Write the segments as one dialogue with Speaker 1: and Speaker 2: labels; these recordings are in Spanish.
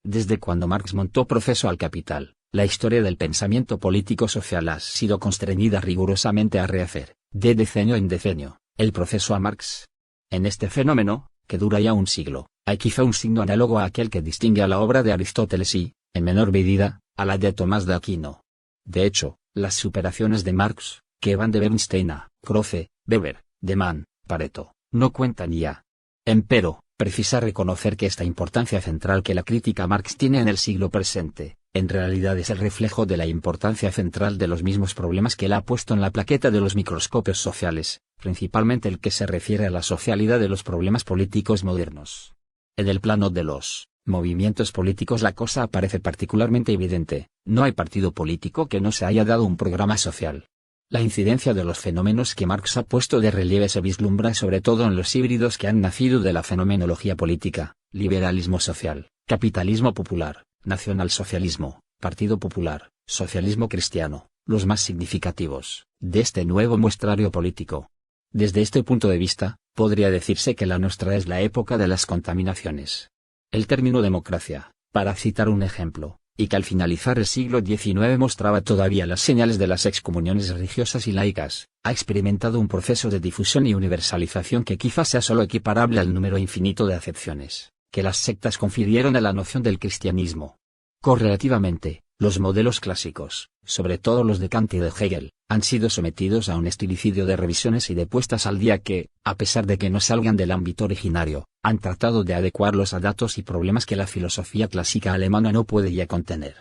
Speaker 1: Desde cuando Marx montó Proceso al Capital, la historia del pensamiento político social ha sido constreñida rigurosamente a rehacer, de decenio en decenio, el proceso a Marx. En este fenómeno, que dura ya un siglo, hay quizá un signo análogo a aquel que distingue a la obra de Aristóteles y, en menor medida, a la de Tomás de Aquino. De hecho, las superaciones de Marx, que van de Bernstein a Croce, Weber, de Mann, Pareto, no cuentan ya. Empero, precisa reconocer que esta importancia central que la crítica a Marx tiene en el siglo presente, en realidad es el reflejo de la importancia central de los mismos problemas que él ha puesto en la plaqueta de los microscopios sociales, principalmente el que se refiere a la socialidad de los problemas políticos modernos. En el plano de los movimientos políticos la cosa aparece particularmente evidente, no hay partido político que no se haya dado un programa social. La incidencia de los fenómenos que Marx ha puesto de relieve se vislumbra sobre todo en los híbridos que han nacido de la fenomenología política, liberalismo social, capitalismo popular, nacionalsocialismo, Partido Popular, socialismo cristiano, los más significativos, de este nuevo muestrario político. Desde este punto de vista, podría decirse que la nuestra es la época de las contaminaciones. El término democracia, para citar un ejemplo, y que al finalizar el siglo XIX mostraba todavía las señales de las excomuniones religiosas y laicas, ha experimentado un proceso de difusión y universalización que quizás sea solo equiparable al número infinito de acepciones que las sectas confirieron a la noción del cristianismo. Correlativamente, los modelos clásicos, sobre todo los de Kant y de Hegel, han sido sometidos a un estilicidio de revisiones y de puestas al día que, a pesar de que no salgan del ámbito originario, han tratado de adecuarlos a datos y problemas que la filosofía clásica alemana no puede ya contener.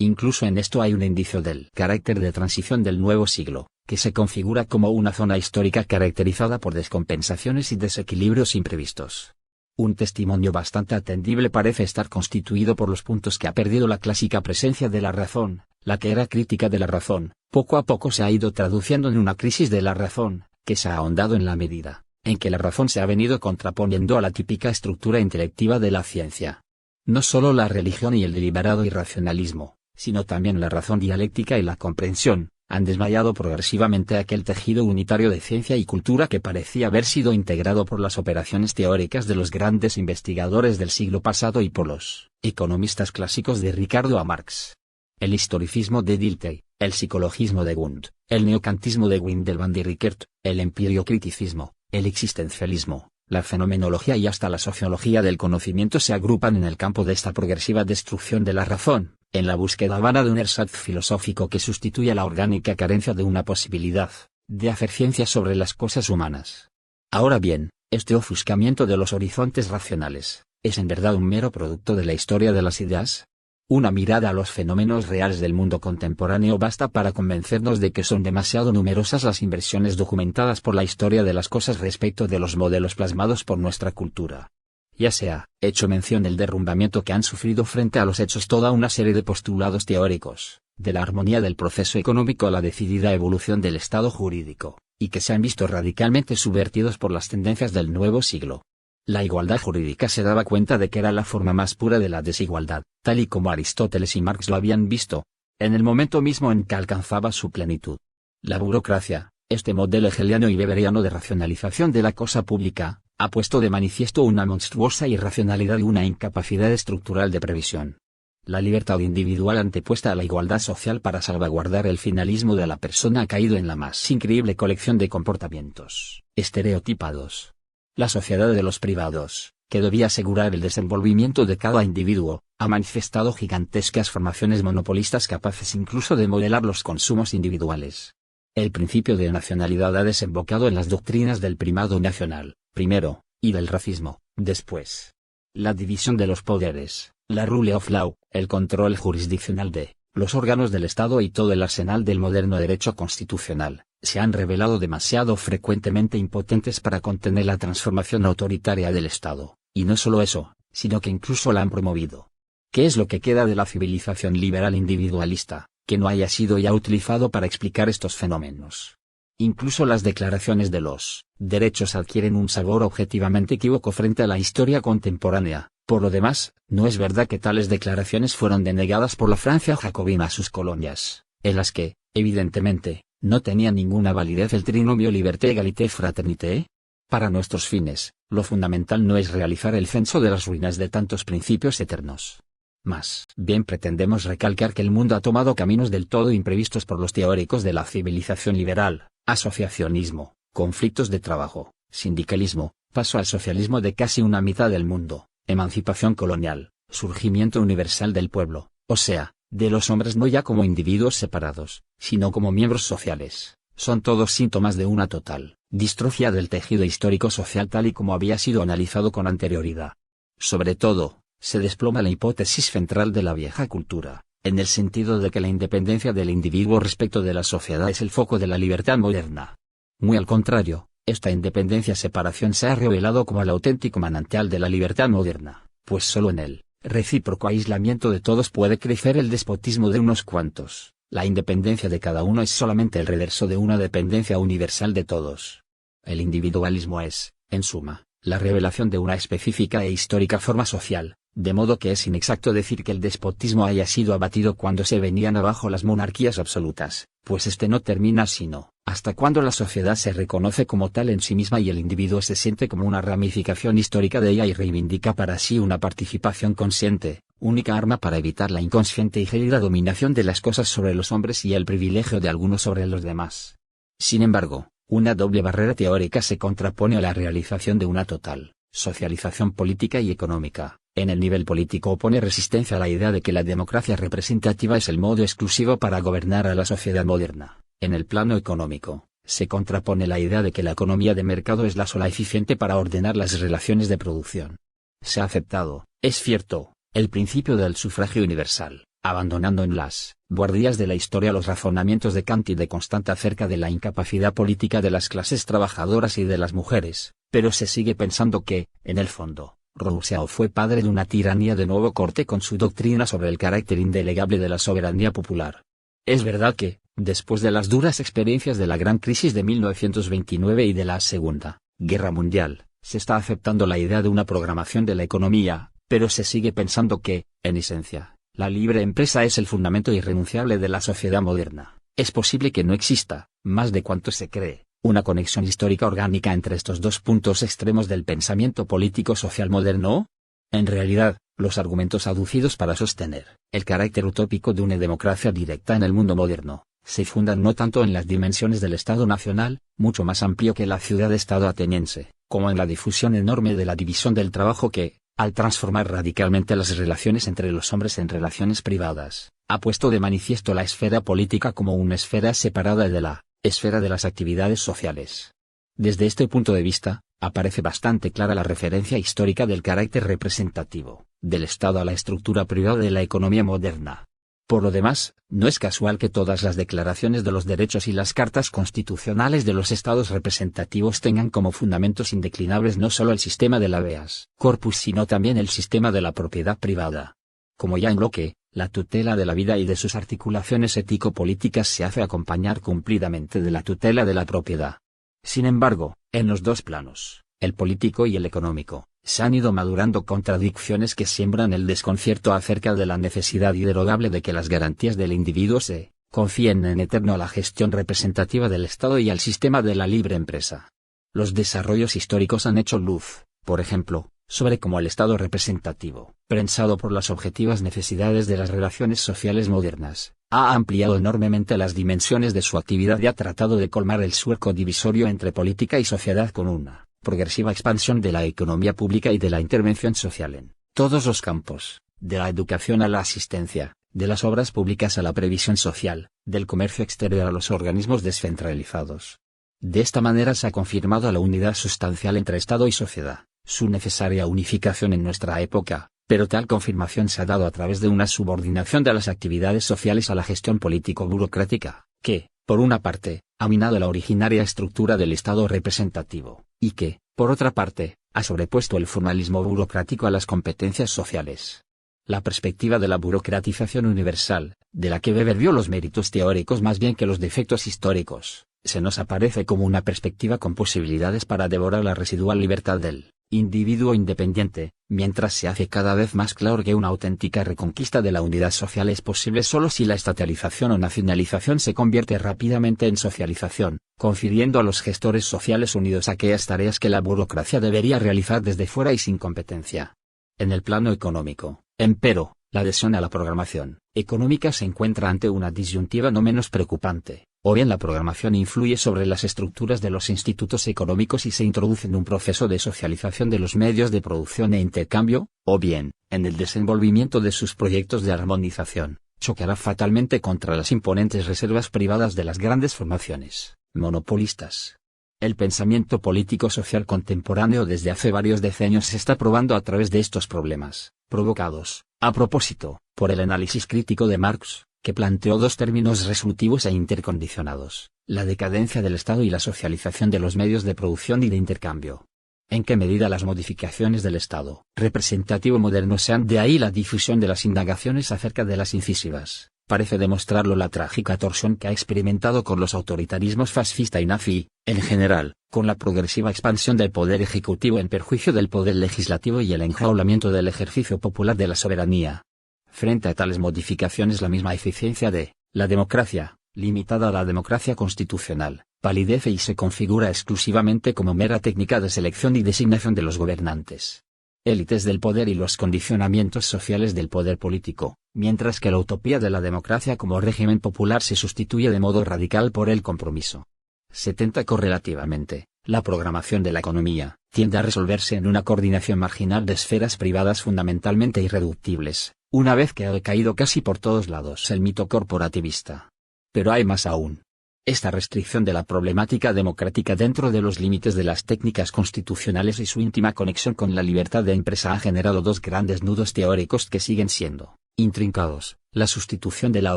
Speaker 1: Incluso en esto hay un indicio del carácter de transición del nuevo siglo, que se configura como una zona histórica caracterizada por descompensaciones y desequilibrios imprevistos. Un testimonio bastante atendible parece estar constituido por los puntos que ha perdido la clásica presencia de la razón, la que era crítica de la razón, poco a poco se ha ido traduciendo en una crisis de la razón, que se ha ahondado en la medida en que la razón se ha venido contraponiendo a la típica estructura intelectiva de la ciencia. No solo la religión y el deliberado irracionalismo, sino también la razón dialéctica y la comprensión, han desmayado progresivamente aquel tejido unitario de ciencia y cultura que parecía haber sido integrado por las operaciones teóricas de los grandes investigadores del siglo pasado y por los economistas clásicos de Ricardo A. Marx. El historicismo de Dilthey, el psicologismo de Wundt, el neocantismo de Windelband y Rickert, el empiriocriticismo, el existencialismo, la fenomenología y hasta la sociología del conocimiento se agrupan en el campo de esta progresiva destrucción de la razón, en la búsqueda vana de un ersatz filosófico que sustituya la orgánica carencia de una posibilidad de hacer ciencia sobre las cosas humanas. Ahora bien, este ofuscamiento de los horizontes racionales, ¿es en verdad un mero producto de la historia de las ideas? Una mirada a los fenómenos reales del mundo contemporáneo basta para convencernos de que son demasiado numerosas las inversiones documentadas por la historia de las cosas respecto de los modelos plasmados por nuestra cultura. Ya se ha hecho mención del derrumbamiento que han sufrido frente a los hechos toda una serie de postulados teóricos, de la armonía del proceso económico a la decidida evolución del Estado jurídico, y que se han visto radicalmente subvertidos por las tendencias del nuevo siglo. La igualdad jurídica se daba cuenta de que era la forma más pura de la desigualdad, tal y como Aristóteles y Marx lo habían visto, en el momento mismo en que alcanzaba su plenitud. La burocracia, este modelo hegeliano y weberiano de racionalización de la cosa pública, ha puesto de manifiesto una monstruosa irracionalidad y una incapacidad estructural de previsión. La libertad individual antepuesta a la igualdad social para salvaguardar el finalismo de la persona ha caído en la más increíble colección de comportamientos estereotipados. La sociedad de los privados, que debía asegurar el desenvolvimiento de cada individuo, ha manifestado gigantescas formaciones monopolistas capaces incluso de modelar los consumos individuales. El principio de nacionalidad ha desembocado en las doctrinas del primado nacional, primero, y del racismo, después. La división de los poderes, la rule of law, el control jurisdiccional de los órganos del Estado y todo el arsenal del moderno derecho constitucional, se han revelado demasiado frecuentemente impotentes para contener la transformación autoritaria del Estado, y no solo eso, sino que incluso la han promovido. ¿Qué es lo que queda de la civilización liberal individualista, que no haya sido ya utilizado para explicar estos fenómenos? Incluso las declaraciones de los derechos adquieren un sabor objetivamente equívoco frente a la historia contemporánea. Por lo demás, no es verdad que tales declaraciones fueron denegadas por la Francia jacobina a sus colonias, en las que, evidentemente, no tenía ninguna validez el trinomio liberté, égalité, fraternité. Para nuestros fines, lo fundamental no es realizar el censo de las ruinas de tantos principios eternos. Más bien pretendemos recalcar que el mundo ha tomado caminos del todo imprevistos por los teóricos de la civilización liberal: asociacionismo, conflictos de trabajo, sindicalismo, paso al socialismo de casi una mitad del mundo, emancipación colonial, surgimiento universal del pueblo, o sea, de los hombres no ya como individuos separados, sino como miembros sociales. Son todos síntomas de una total distrofia del tejido histórico social tal y como había sido analizado con anterioridad. Sobre todo, se desploma la hipótesis central de la vieja cultura, en el sentido de que la independencia del individuo respecto de la sociedad es el foco de la libertad moderna. Muy al contrario, esta independencia-separación se ha revelado como el auténtico manantial de la libertad moderna, pues solo en el recíproco aislamiento de todos puede crecer el despotismo de unos cuantos. La independencia de cada uno es solamente el reverso de una dependencia universal de todos. El individualismo es, en suma, la revelación de una específica e histórica forma social, de modo que es inexacto decir que el despotismo haya sido abatido cuando se venían abajo las monarquías absolutas, pues este no termina sino hasta cuando la sociedad se reconoce como tal en sí misma y el individuo se siente como una ramificación histórica de ella y reivindica para sí una participación consciente, única arma para evitar la inconsciente y gélida dominación de las cosas sobre los hombres y el privilegio de algunos sobre los demás. Sin embargo, una doble barrera teórica se contrapone a la realización de una total socialización política y económica. En el nivel político opone resistencia a la idea de que la democracia representativa es el modo exclusivo para gobernar a la sociedad moderna. En el plano económico, se contrapone la idea de que la economía de mercado es la sola eficiente para ordenar las relaciones de producción. Se ha aceptado, es cierto, el principio del sufragio universal, abandonando en las guardias de la historia los razonamientos de Kant y de Constant acerca de la incapacidad política de las clases trabajadoras y de las mujeres, pero se sigue pensando que, en el fondo, Rousseau fue padre de una tiranía de nuevo corte con su doctrina sobre el carácter indelegable de la soberanía popular. Es verdad que, después de las duras experiencias de la gran crisis de 1929 y de la Segunda Guerra Mundial, se está aceptando la idea de una programación de la economía, pero se sigue pensando que, en esencia, la libre empresa es el fundamento irrenunciable de la sociedad moderna. Es posible que no exista, más de cuanto se cree, una conexión histórica orgánica entre estos dos puntos extremos del pensamiento político-social moderno. En realidad, los argumentos aducidos para sostener el carácter utópico de una democracia directa en el mundo moderno, se fundan no tanto en las dimensiones del Estado nacional, mucho más amplio que la ciudad-estado ateniense, como en la difusión enorme de la división del trabajo que, al transformar radicalmente las relaciones entre los hombres en relaciones privadas, ha puesto de manifiesto la esfera política como una esfera separada de la esfera de las actividades sociales. Desde este punto de vista, aparece bastante clara la referencia histórica del carácter representativo del Estado a la estructura privada de la economía moderna. Por lo demás, no es casual que todas las declaraciones de los derechos y las cartas constitucionales de los estados representativos tengan como fundamentos indeclinables no solo el sistema del habeas corpus sino también el sistema de la propiedad privada. Como ya en Locke, la tutela de la vida y de sus articulaciones ético-políticas se hace acompañar cumplidamente de la tutela de la propiedad. Sin embargo, en los dos planos, el político y el económico, se han ido madurando contradicciones que siembran el desconcierto acerca de la necesidad inderogable de que las garantías del individuo se confíen en eterno a la gestión representativa del Estado y al sistema de la libre empresa. Los desarrollos históricos han hecho luz, por ejemplo, sobre cómo el Estado representativo, prensado por las objetivas necesidades de las relaciones sociales modernas, ha ampliado enormemente las dimensiones de su actividad y ha tratado de colmar el surco divisorio entre política y sociedad con una progresiva expansión de la economía pública y de la intervención social en todos los campos, de la educación a la asistencia, de las obras públicas a la previsión social, del comercio exterior a los organismos descentralizados. De esta manera se ha confirmado la unidad sustancial entre Estado y sociedad, su necesaria unificación en nuestra época, pero tal confirmación se ha dado a través de una subordinación de las actividades sociales a la gestión político-burocrática, que, por una parte, ha minado la originaria estructura del Estado representativo, y que, por otra parte, ha sobrepuesto el formalismo burocrático a las competencias sociales. La perspectiva de la burocratización universal, de la que Weber vio los méritos teóricos más bien que los defectos históricos, se nos aparece como una perspectiva con posibilidades para devorar la residual libertad del individuo independiente, mientras se hace cada vez más claro que una auténtica reconquista de la unidad social es posible solo si la estatalización o nacionalización se convierte rápidamente en socialización, confiriendo a los gestores sociales unidos aquellas tareas que la burocracia debería realizar desde fuera y sin competencia. En el plano económico, empero, La adhesión a la programación económica se encuentra ante una disyuntiva no menos preocupante. O bien la programación influye sobre las estructuras de los institutos económicos y se introduce en un proceso de socialización de los medios de producción e intercambio, o bien, en el desenvolvimiento de sus proyectos de armonización, chocará fatalmente contra las imponentes reservas privadas de las grandes formaciones monopolistas. El pensamiento político-social contemporáneo desde hace varios decenios se está probando a través de estos problemas, provocados, a propósito, por el análisis crítico de Marx, que planteó dos términos resolutivos e intercondicionados: la decadencia del Estado y la socialización de los medios de producción y de intercambio. ¿En qué medida las modificaciones del Estado representativo moderno sean de ahí la difusión de las indagaciones acerca de las incisivas? Parece demostrarlo la trágica torsión que ha experimentado con los autoritarismos fascista y nazi, en general, con la progresiva expansión del poder ejecutivo en perjuicio del poder legislativo y el enjaulamiento del ejercicio popular de la soberanía. Frente a tales modificaciones, la misma eficiencia de la democracia, limitada a la democracia constitucional, palidece y se configura exclusivamente como mera técnica de selección y designación de los gobernantes, élites del poder y los condicionamientos sociales del poder político, mientras que la utopía de la democracia como régimen popular se sustituye de modo radical por el compromiso. 70. Correlativamente, la programación de la economía tiende a resolverse en una coordinación marginal de esferas privadas fundamentalmente irreductibles, una vez que ha decaído casi por todos lados el mito corporativista. Pero hay más aún. Esta restricción de la problemática democrática dentro de los límites de las técnicas constitucionales y su íntima conexión con la libertad de empresa ha generado dos grandes nudos teóricos que siguen siendo intrincados: la sustitución de la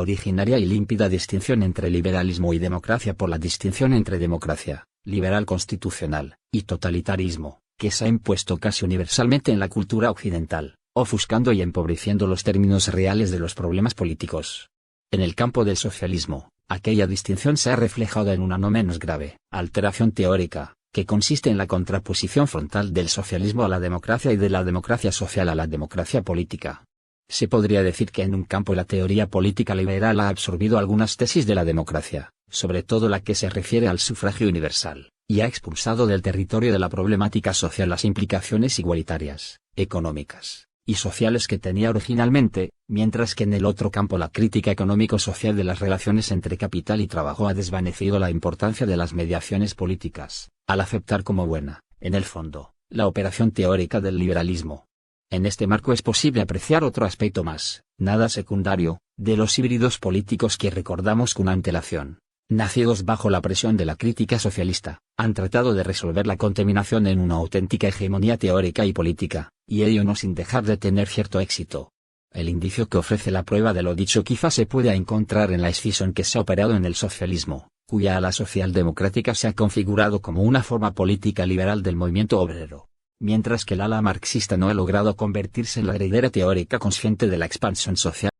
Speaker 1: originaria y límpida distinción entre liberalismo y democracia por la distinción entre democracia, liberal constitucional, y totalitarismo, que se ha impuesto casi universalmente en la cultura occidental, ofuscando y empobreciendo los términos reales de los problemas políticos. En el campo del socialismo, aquella distinción se ha reflejado en una no menos grave alteración teórica, que consiste en la contraposición frontal del socialismo a la democracia y de la democracia social a la democracia política. Se podría decir que en un campo la teoría política liberal ha absorbido algunas tesis de la democracia, sobre todo la que se refiere al sufragio universal, y ha expulsado del territorio de la problemática social las implicaciones igualitarias, económicas y sociales que tenía originalmente, mientras que en el otro campo la crítica económico-social de las relaciones entre capital y trabajo ha desvanecido la importancia de las mediaciones políticas, al aceptar como buena, en el fondo, la operación teórica del liberalismo. En este marco es posible apreciar otro aspecto más, nada secundario, de los híbridos políticos que recordamos con antelación. Nacidos bajo la presión de la crítica socialista, han tratado de resolver la contaminación en una auténtica hegemonía teórica y política, y ello no sin dejar de tener cierto éxito. El indicio que ofrece la prueba de lo dicho quizá se pueda encontrar en la escisión que se ha operado en el socialismo, cuya ala socialdemocrática se ha configurado como una forma política liberal del movimiento obrero, mientras que el ala marxista no ha logrado convertirse en la heredera teórica consciente de la expansión social